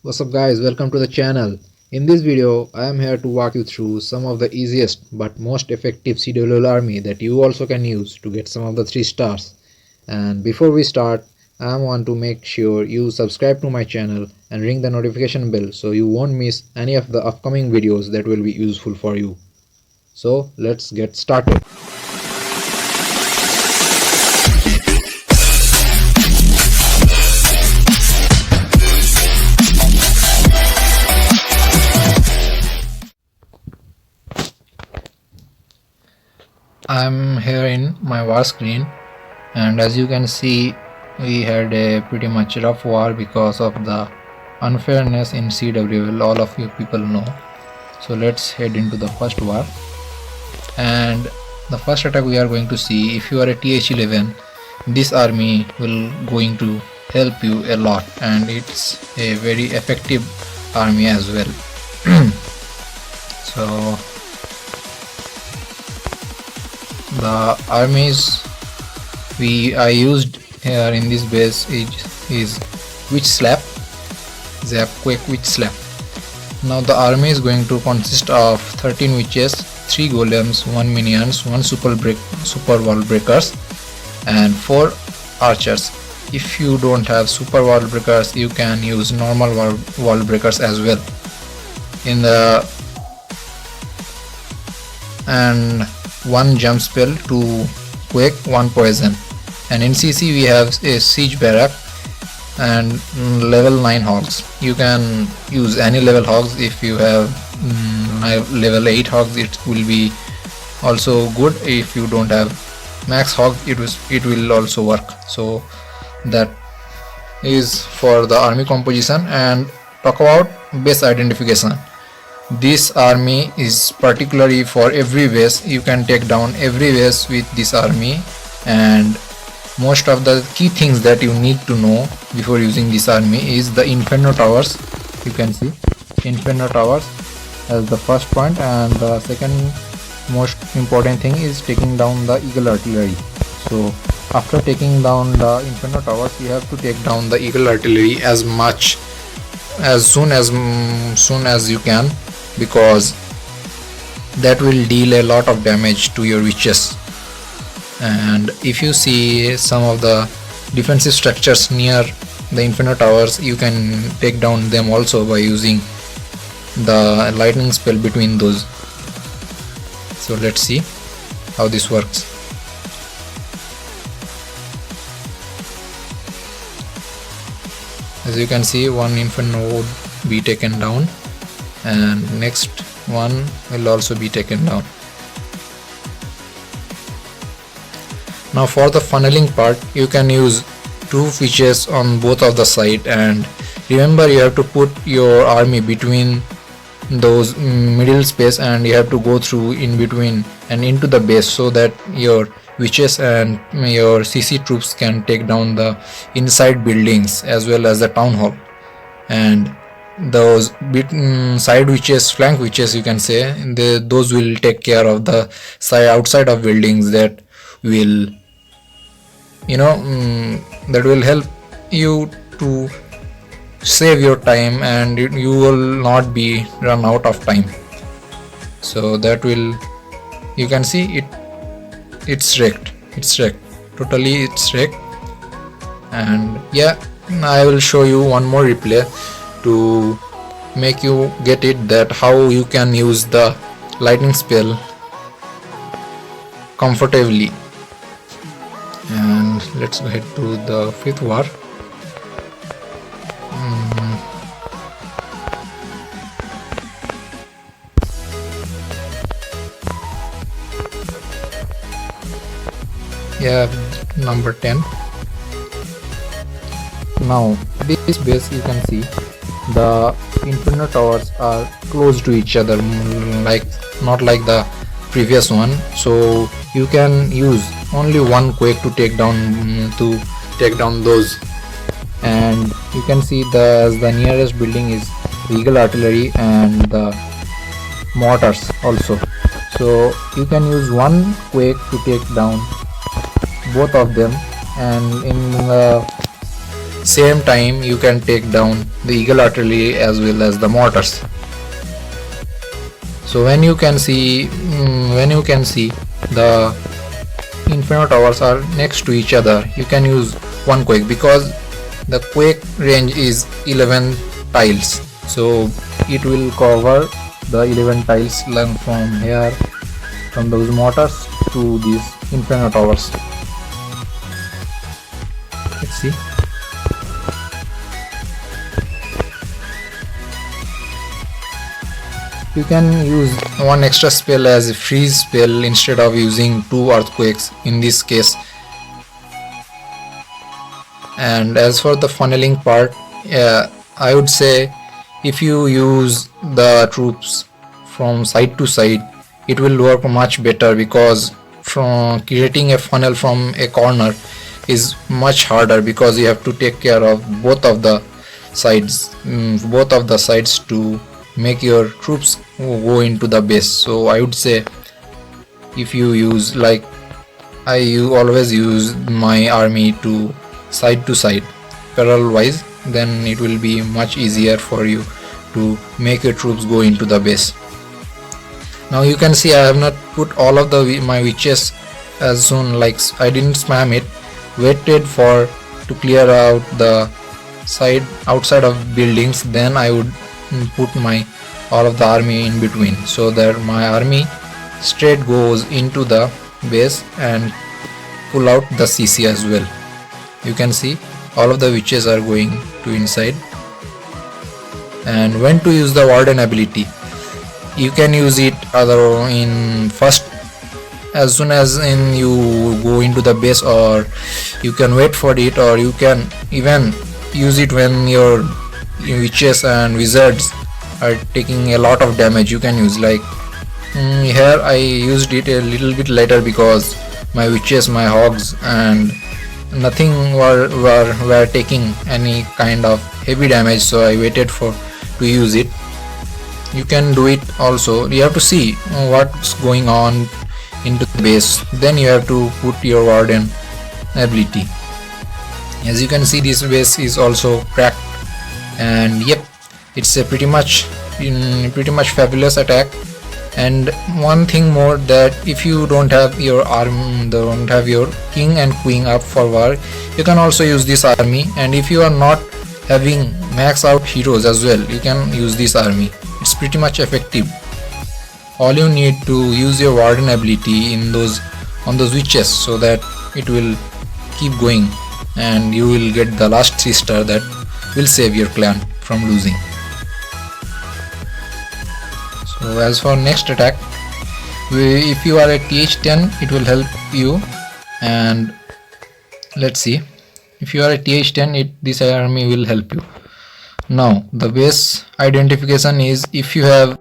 What's up guys, welcome to the channel. In this video, I am here to walk you through some of the easiest but most effective CWL army that you also can use to get some of the 3 stars. And before we start, I want to make sure you subscribe to my channel and ring the notification bell so you won't miss any of the upcoming videos that will be useful for you. So let's get started. I'm here in my war screen, and as you can see we had a pretty much rough war because of the unfairness in CWL, all of you people know. So let's head into the first war, and the first attack we are going to see, if you are a TH11, this army will going to help you a lot, and it's a very effective army as well. So the armies I used here in this base is Witch Slap, Zap Quake Witch Slap. Now the army is going to consist of 13 witches, 3 golems, 1 minions, 1 super wall breakers and 4 archers. If you don't have super wall breakers, you can use normal wall breakers as well. And 1 jump spell, 2 quake, 1 poison. And in CC we have a siege barrack and level 9 hogs. You can use any level hogs. If you have level 8 hogs, it will be also good. If you don't have max hog, it will also work. So that is for the army composition. And talk about base identification. This army is particularly for every base. You can take down every base with this army, and most of the key things that you need to know before using this army is the Inferno Towers. You can see Inferno Towers as the first point, and the second most important thing is taking down the Eagle Artillery. So after taking down the Inferno Towers, you have to take down the Eagle Artillery as soon as you can, because that will deal a lot of damage to your witches. And if you see some of the defensive structures near the Inferno Towers, you can take down them also by using the lightning spell between those. So let's see how this works. As you can see, one Inferno would be taken down, and next one will also be taken down. Now for the funneling part, you can use 2 witches on both of the side, and remember you have to put your army between those middle space, and you have to go through in between and into the base so that your witches and your CC troops can take down the inside buildings as well as the town hall. And those side witches, flank witches you can say, those will take care of the outside of buildings that will that will help you to save your time, and you will not be run out of time. So that will, you can see it's wrecked, totally it's wrecked. And yeah, I will show you one more replay to make you get it, that how you can use the lightning spell comfortably. And let's go ahead to the 5th war. Yeah, number 10. Now this base, you can see the Inferno Towers are close to each other, not like the previous one. So you can use only 1 quake to take down those. And you can see the nearest building is Eagle Artillery and the mortars also. So you can use 1 quake to take down both of them, and in the same time you can take down the Eagle artillery as well as the mortars. So when you can see the Inferno towers are next to each other, you can use one quake because the quake range is 11 tiles. So it will cover the 11 tiles length from here, from those mortars to these Inferno towers. Let's see. You can use one extra spell as a freeze spell instead of using 2 earthquakes in this case. And as for the funneling part, I would say if you use the troops from side to side, it will work much better, because from creating a funnel from a corner is much harder, because you have to take care of both of the sides to make your troops go into the base. So I would say if you use, like always use my army to side parallel wise, then it will be much easier for you to make your troops go into the base. Now you can see I have not put all of my witches as soon, like I didn't spam it, waited for to clear out the outside of buildings, then I would put all of the army in between, so that my army straight goes into the base and pull out the CC as well. You can see all of the witches are going to inside. And when to use the warden ability, you can use it either in first, as soon as you go into the base, or you can wait for it, or you can even use it when your witches and wizards are taking a lot of damage. You can use, like here I used it a little bit later because my witches, my hogs and nothing were taking any kind of heavy damage, so I waited to use it. You can do it also. You have to see what's going on into the base, then you have to put your warden ability. As you can see, this base is also cracked, and yep, it's a pretty much fabulous attack. And one thing more, that if you don't have your king and queen up for war, you can also use this army. And if you are not having max out heroes as well, you can use this army. It's pretty much effective. All you need to use your warden ability on those witches, so that it will keep going and you will get the last 3 star that will save your clan from losing. So as for next attack, if you are at TH10, it will help you. And let's see, if you are at TH10, this army will help you. Now the base identification is, if you have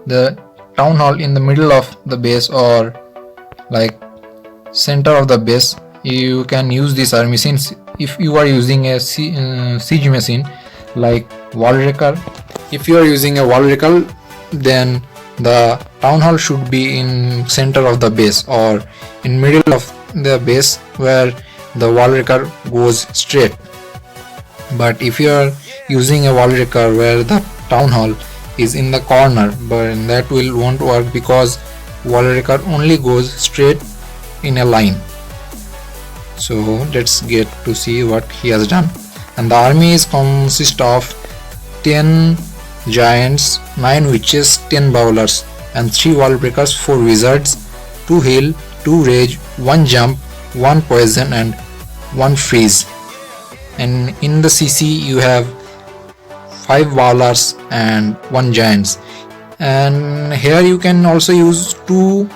the town hall in the middle of the base or like center of the base, you can use this army. Since if you are using a siege machine like wall wrecker, if you are using a wall wrecker, then the town hall should be in center of the base or in middle of the base where the wall wrecker goes straight. But if you are using a wall wrecker where the town hall is in the corner, but that won't work, because wall wrecker only goes straight in a line. So let's get to see what he has done. And the army consists of 10 giants, 9 witches, 10 bowlers and 3 wall breakers, 4 wizards, 2 heal, 2 rage, 1 jump, 1 poison and 1 freeze. And in the CC you have 5 bowlers and 1 giants. And here you can also use 2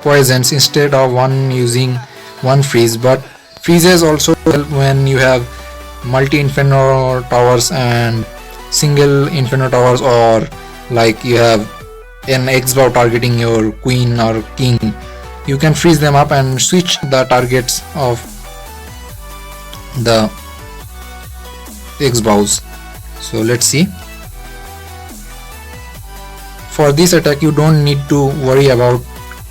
poisons instead of using 1 freeze, but freezes also help when you have multi inferno towers and single inferno towers, or like you have an X-bow targeting your queen or king. You can freeze them up and switch the targets of the X-bows. So let's see. For this attack you don't need to worry about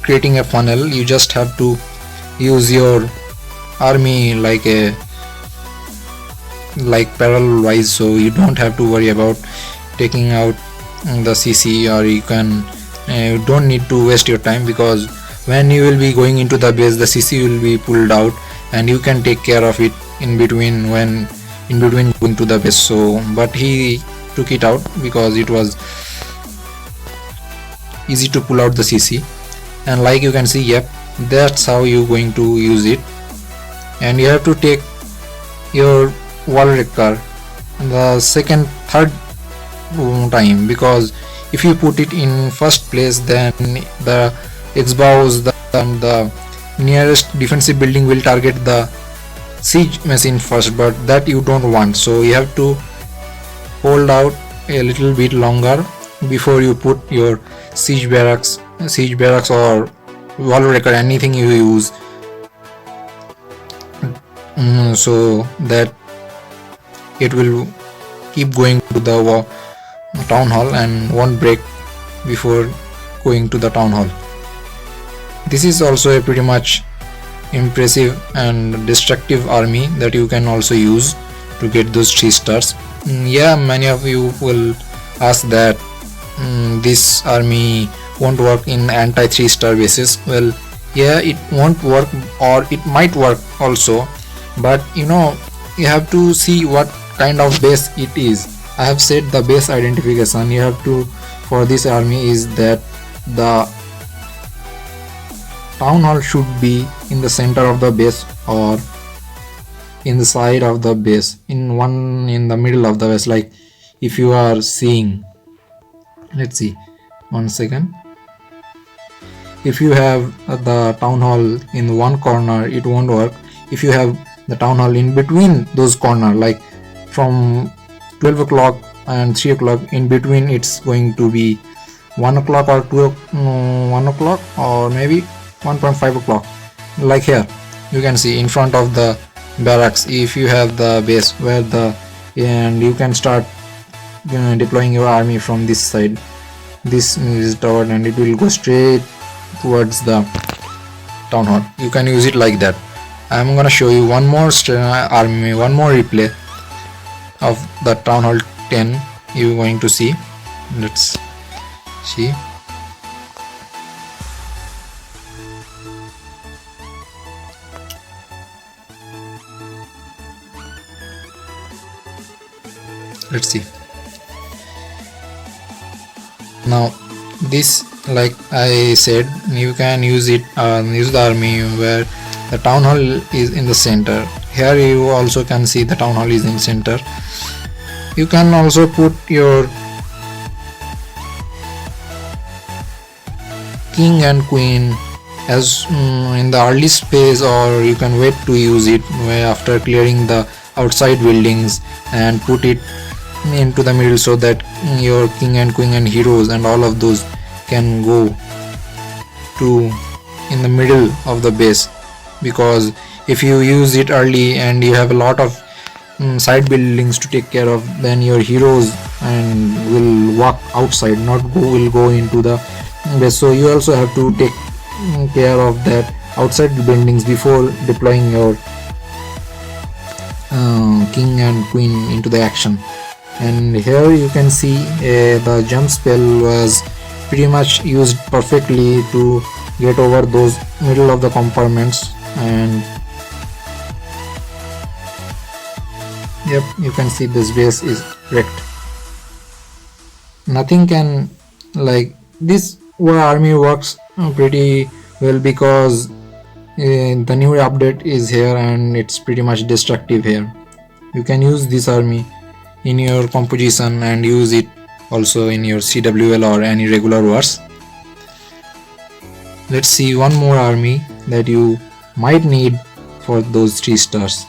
creating a funnel. You just have to use your army like a like parallel wise, so you don't have to worry about taking out the CC, or you can you don't need to waste your time, because when you will be going into the base, the CC will be pulled out and you can take care of it in between going to the base. So but he took it out because it was easy to pull out the CC, and like you can see, yep, that's how you going to use it. And you have to take your wall wrecker the second third time, because if you put it in first place, then the X-bows and the nearest defensive building will target the siege machine first, but that you don't want. So you have to hold out a little bit longer before you put your siege barracks or wall wrecker, anything you use, so that it will keep going to the town hall and won't break before going to the town hall. This is also a pretty much impressive and destructive army that you can also use to get those 3 stars. Yeah, many of you will ask that this army won't work in anti 3-star bases. Well, yeah, it won't work, or it might work also, but you have to see what kind of base it is. I have said the base identification you have to for this army is that the town hall should be in the center of the base, or in the side of the base, in the middle of the base. Like if you are seeing, let's see, one second, if you have the town hall in one corner, it won't work. If you have the town hall in between those corners, like from 12 o'clock and 3 o'clock, in between it's going to be 1 o'clock or 1 o'clock, or maybe 1.5 o'clock. Like here you can see in front of the barracks, if you have the base where and you can start deploying your army from this side. This is tower and it will go straight towards the town hall. You can use it like that. I'm gonna show you one more replay of the town hall 10. You're going to see. Let's see. Let's see. Now this, like I said, you can use it use the army where the town hall is in the center. Here you also can see the town hall is in center. You can also put your king and queen as in the early space, or you can wait to use it after clearing the outside buildings and put it into the middle, so that your king and queen and heroes and all of those can go to in the middle of the base. Because if you use it early and you have a lot of side buildings to take care of, then your heroes and will walk outside, will go into the base. So you also have to take care of that outside buildings before deploying your king and queen into the action. And here you can see the jump spell was pretty much used perfectly to get over those middle of the compartments. And yep, you can see this base is wrecked. Nothing can, like, this army works pretty well because the new update is here and it's pretty much destructive here. You can use this army in your composition and use it also in your CWL or any regular wars. Let's see one more army that you might need for those 3 stars,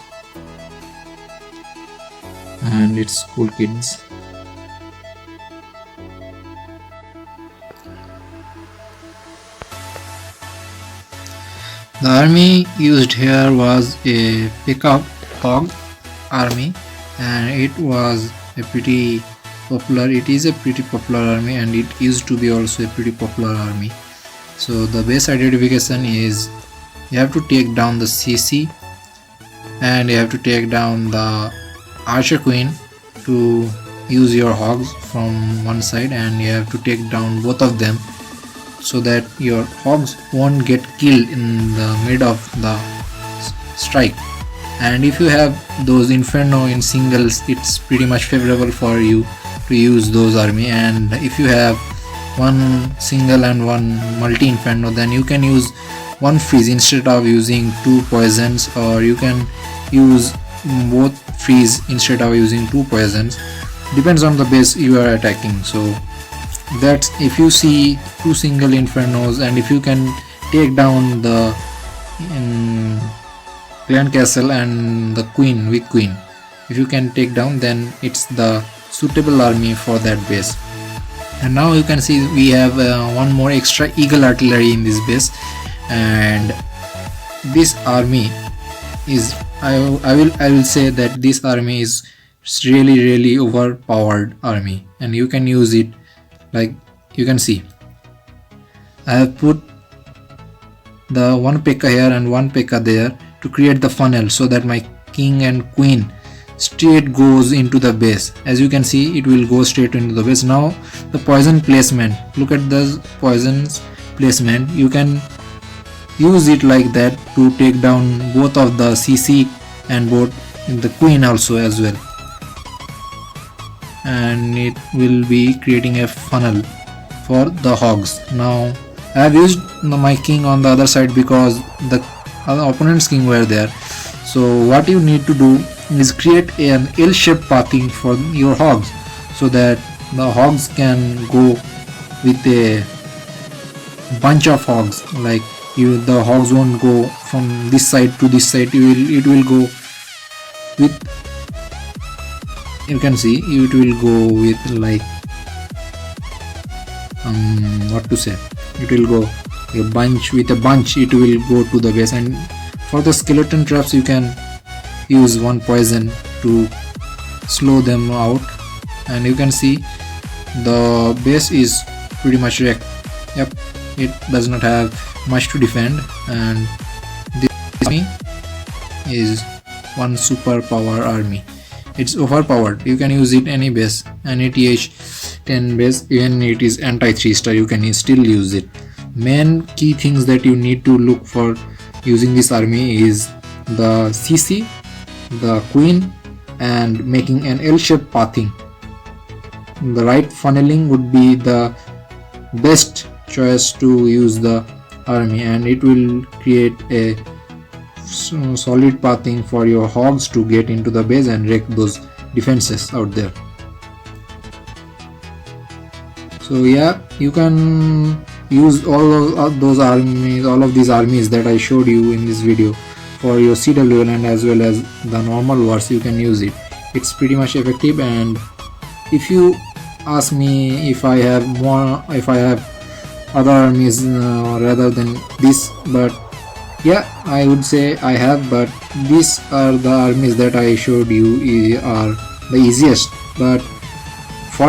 and it's Cool Kids. The army used here was a pickup hog army, and it was a pretty popular. It is a pretty popular army, and it used to be also a pretty popular army. So the base identification is you have to take down the CC, and you have to take down the archer queen to use your hogs from one side, and you have to take down both of them so that your hogs won't get killed in the mid of the strike. And if you have those inferno in singles, it's pretty much favorable for you to use those army. And if you have one single and one multi inferno, then you can use one freeze instead of using two poisons, or you can use both freeze instead of using two poisons. Depends on the base you are attacking. So that's if you see two single infernos, and if you can take down the clan castle and the queen, weak queen, if you can take down, then it's the suitable army for that base. And now you can see we have one more extra eagle artillery in this base, and this army is I will say that this army is really overpowered army, and you can use it. Like you can see, I have put the one P.E.K.K.A here and one P.E.K.K.A there to create the funnel, so that my king and queen straight goes into the base. As you can see, it will go straight into the base. Now the poison placement, look at the poisons placement. You can use it like that to take down both of the CC and both the queen also as well, and it will be creating a funnel for the hogs. Now I have used my king on the other side because the opponent's king were there. So what you need to do is create an L-shaped pathing for your hogs, so that the hogs can go with a bunch of hogs. Like the hogs won't go from this side to this side. It will go with, you can see, it will go with like what to say, it will go a bunch with a bunch, it will go to the base. And for the skeleton traps, you can use one poison to slow them out, and you can see the base is pretty much wrecked. Yep, it does not have much to defend, and this army is one superpower army. It's overpowered. You can use it any base, any TH10 base, even it is anti 3-star, you can still use it. Main key things that you need to look for using this army is the CC, the queen, and making an L-shaped pathing. The right funneling would be the best choice to use the army, and it will create a solid pathing for your hogs to get into the base and wreck those defenses out there. So yeah, you can use all of those armies, all of these armies that I showed you in this video for your CWL, and as well as the normal wars. You can use it. It's pretty much effective. And if you ask me if I have other armies rather than this, but yeah, I would say I have, but these are the armies that I showed you are the easiest. But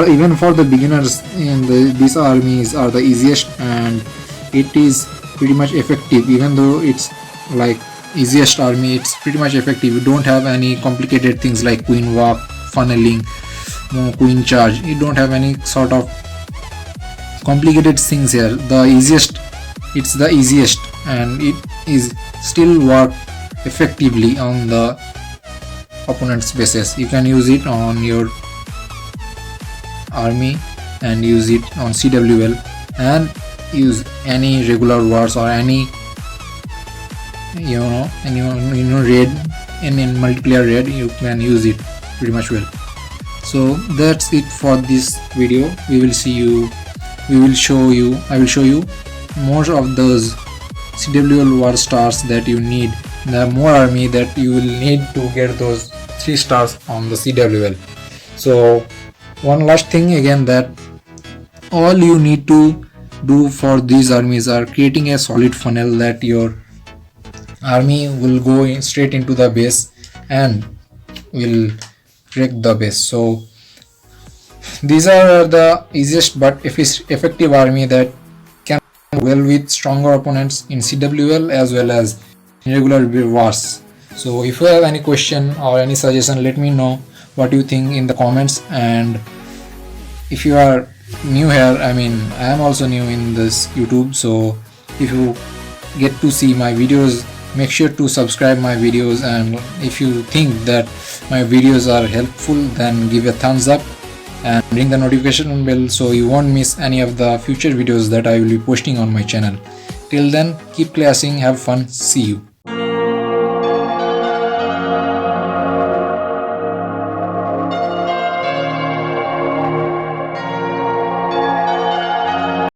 even for the beginners, these armies are the easiest, and it is pretty much effective. Even though it's like easiest army, it's pretty much effective. You don't have any complicated things like queen walk, funneling, queen charge. You don't have any sort of complicated things here. It's the easiest, and it is still work effectively on the opponent's bases. You can use it on your army and use it on CWL, and use any regular wars or any raid, in multiplayer raid, you can use it pretty much well. So that's it for this video. I will show you more of those CWL war stars that you need. There are more army that you will need to get those 3 stars on the CWL. So one last thing again, that all you need to do for these armies are creating a solid funnel that your army will go straight into the base and will wreck the base. So these are the easiest but effective army that can work well with stronger opponents in CWL as well as in regular wars. So if you have any question or any suggestion, let me know. what you think in the comments. And if you are new here, I mean, I am also new in this YouTube, so if you get to see my videos, make sure to subscribe my videos, and if you think that my videos are helpful, then give a thumbs up and ring the notification bell so you won't miss any of the future videos that I will be posting on my channel. Till then, keep classing, have fun, see you.